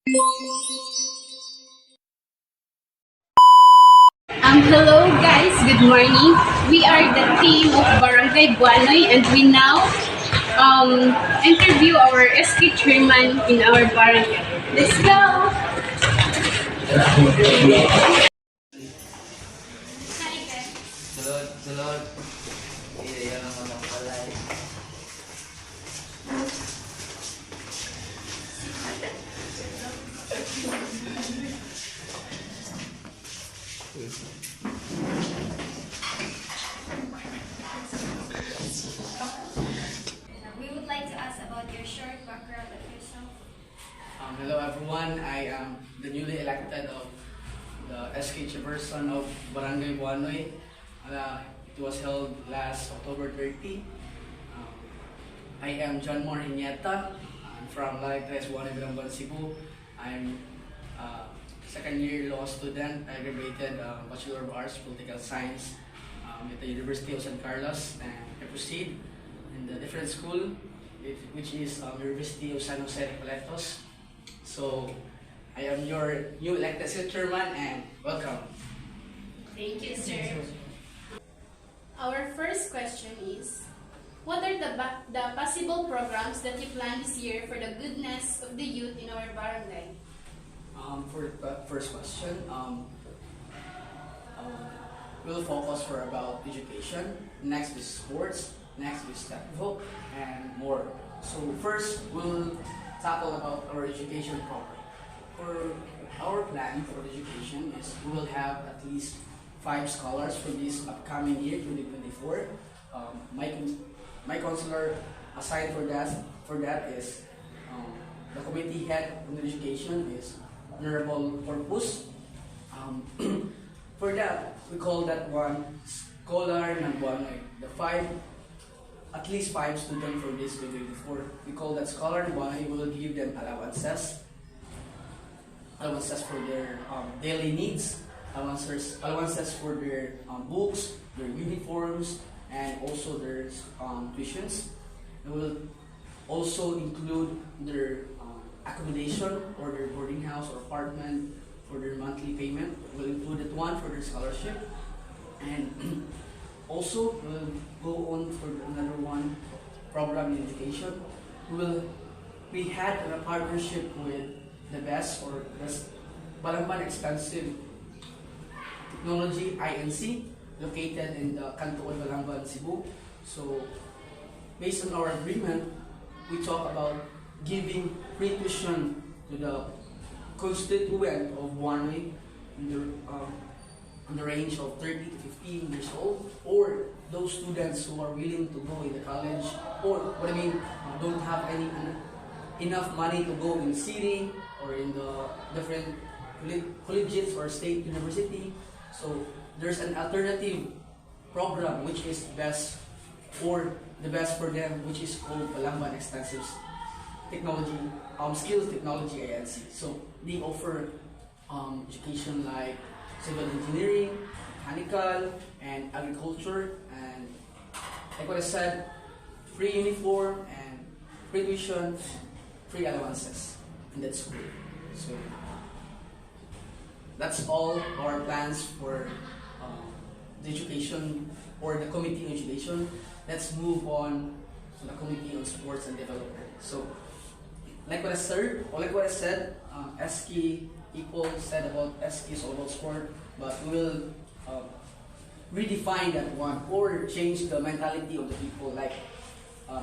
Hello guys, good morning. We are the team of Barangay Buanoy and we now interview our SK chairman in our barangay. Let's go! Sulod, sulod. Iya, yan naman ang palay. We would like to ask about your short background of yourself. Hello everyone, I am the newly elected of the SK chairperson of Barangay Buanoy. It was held last October 30. I am John Moore Inieta. I'm from Lagres, Buanoy, Balamban, Cebu. I'm second year law student. I graduated Bachelor of Arts, Political Science at the University of San Carlos, and I proceed in the different school, which is University of San Jose Recoletos. So I am your new elected city chairman, and welcome. Thank you, sir. Our first question is, what are the possible programs that you plan this year for the goodness of the youth in our barangay? For the first question, we'll focus for about education, next is sports, next is technical, and more. So first, we'll tackle about our education program. For our plan for education is we will have at least 5 scholars for this upcoming year, 2024. My counselor assigned for that is the committee head on education is Honorable Corpus. For that, we call that one Scholar ng Buanoy. At least 5 students for this 2024. We call that Scholar ng Buanoy. We will give them allowances for their daily needs, allowances for their books, their uniforms, and also their tuitions. And we will also include their accommodation or their boarding house or apartment for their monthly payment. We'll include that one for their scholarship. And also, we'll go on for another one program in education. We had a partnership with the best Balamban Expensive Technology INC located in the Canton Balamban, Cebu. So, based on our agreement, we talk about giving free tuition to the constituent of Buanoy in the range of 30 to 15 years old, or those students who are willing to go in the college, or don't have enough money to go in city or in the different colleges or state university. So there's an alternative program which is best for them, which is called Balamban Extensive Technology, Skills Technology INC. So they offer education like civil engineering, mechanical, and agriculture, and like what I said, free uniform and free tuition, free allowances in that school. So that's all our plans for the education or the committee on education. Let's move on to the committee on sports and development. So like what I said, SK people said about SK is all about sport, but we will redefine that one or change the mentality of the people. Like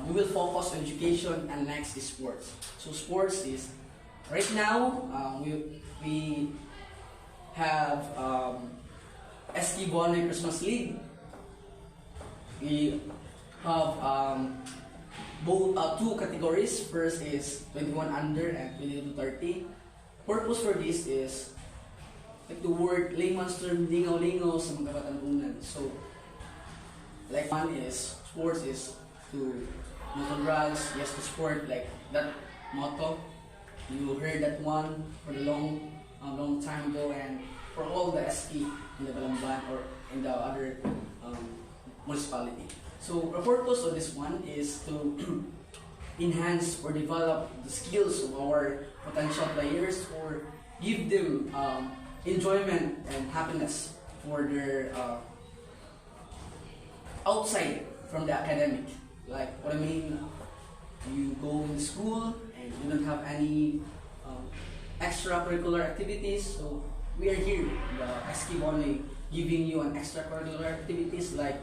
we will focus on education and next is sports. So sports is right now we have SK Buanoy Christmas League. We have both 2 categories. First is 21 under and 22 to 30. Purpose for this is like the word layman's term, lingaw-lingaw sa mga kabataan. So like one is sports is to no to drugs, yes to sport, like that motto. You heard that one for a long time ago, and for all the SK in the Balamban or in the other municipality. So the purpose of this one is to enhance or develop the skills of our potential players, or give them enjoyment and happiness for their outside from the academic. Like what I mean, you go in school and you don't have any extracurricular activities, so we are here, the SK Bonnie, giving you an extracurricular activities like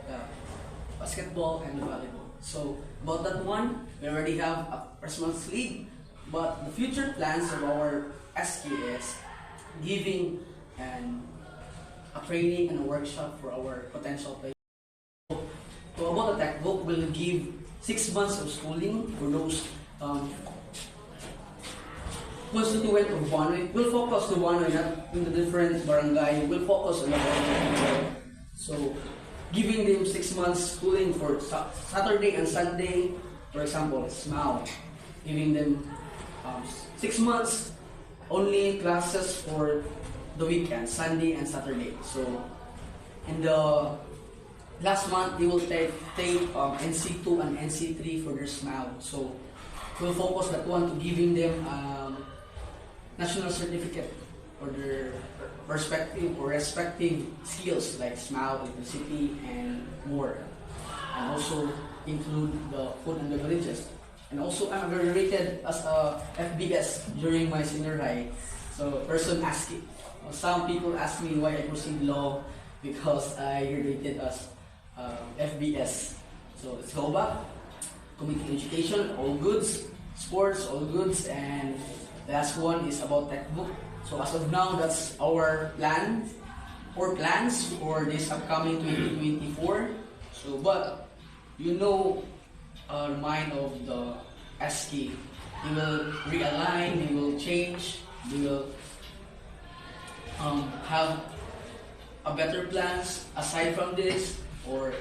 basketball and volleyball. So about that one, we already have a Christmas league, but the future plans of our SK is giving a training and a workshop for our potential players. So about the textbook, we'll give 6 months of schooling for those constituent of Buanoy. We'll focus on Buanoy, not in the different barangay. We'll focus on the barangay. So giving them 6 months schooling for Saturday and Sunday, for example, SMAU. Giving them 6 months only classes for the weekend, Sunday and Saturday. So in the last month, they will take NC2 and NC3 for their SMAU. So we'll focus that one to giving them national certificate for their respective skills like SMAU, electricity, and more. And also include the food and beverages. And also I'm graduated as a FBS during my senior high. So person asking. Some people ask me why I proceed law because I graduated as FBS. So let's go back. Community education, all goods. Sports, all goods. And the last one is about textbook. So as of now, that's our plan or plans for this upcoming 2024. So, but you know, our mind of the SK, they will realign, they will change, they will have a better plans aside from this, or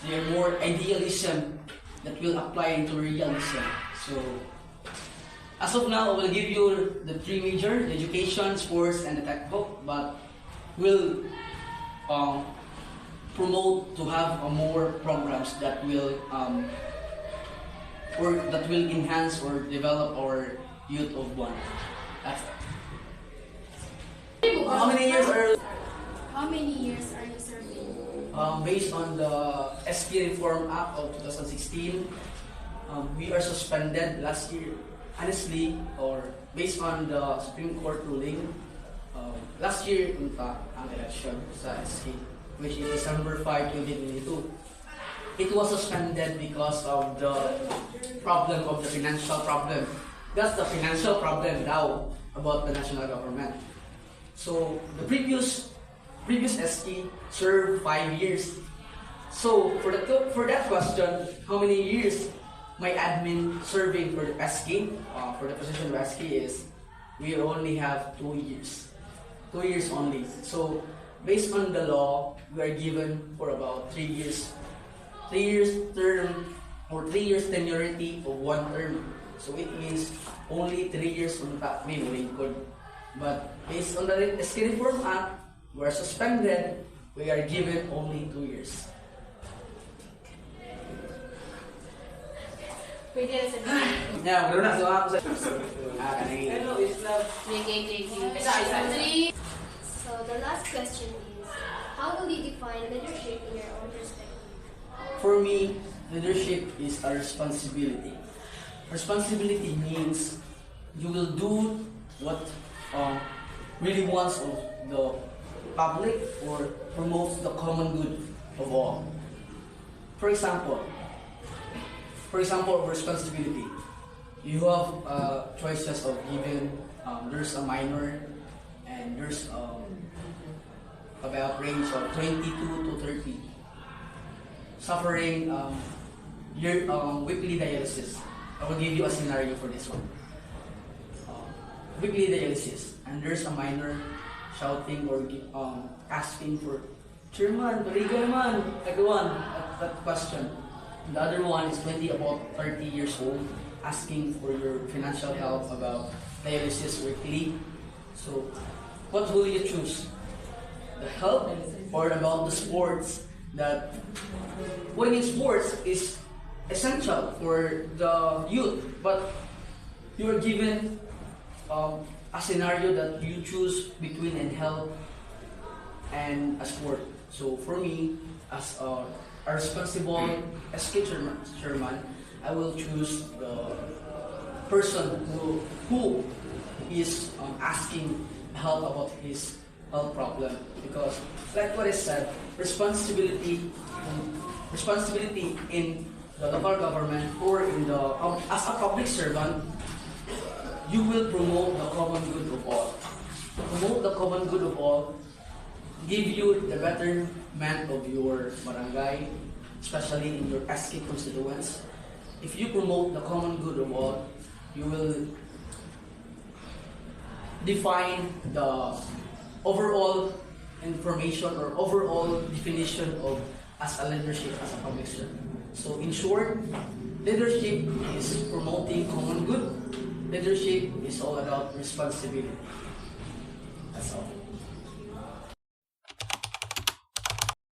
they're more idealism that will apply into realism. So as of now, I will give you the three major: the education, sports, and the textbook. But we'll promote to have more programs that will enhance or develop our youth of one. That's it. How many years are you serving? Based on the SK Reform Act of 2016, we are suspended last year. Honestly, or based on the Supreme Court ruling, last year ang election sa SK, which is December 5, 2022. It was suspended because of the problem of the financial problem. That's the financial problem now about the national government. So the previous SK served 5 years. So for that question, how many years my admin serving for the SK, for the position of SK is, we only have 2 years. 2 years only. So based on the law, we are given for about 3 years. 3 years term or 3 years tenurity of 1 term. So it means only 3 years on top me good. But based on the SK Reform Act, we are suspended. We are given only 2 years. Pwede na sa Yeah, pero na sa ako sa So the last question is, how will you define leadership in your own perspective? For me, leadership is a responsibility. Responsibility means you will do what really wants of the public or promotes the common good of all. For example, responsibility. You have choices of giving. There's a minor, and there's about range of 22 to 30 suffering weekly dialysis. I will give you a scenario for this one. Weekly dialysis, and there's a minor shouting or asking for chairman, pariga naman, everyone at that question. The other one is about 30 years old, asking for your financial help about dialysis weekly. So, what will you choose? The help or about the sports? That when in sports is essential for the youth, but you are given a scenario that you choose between and health and a sport. So for me, as a responsible SK chairman, I will choose the person who is asking help about his health problem, because like what I said, responsibility in the local government or in the as a public servant, you will promote the common good of all. Promote the common good of all, give you the betterment of your barangay, especially in your SK constituents. If you promote the common good of all, you will define the overall information or overall definition of as a leadership as a public servant. So in short, leadership is promoting common good. Leadership is all about responsibility. That's all.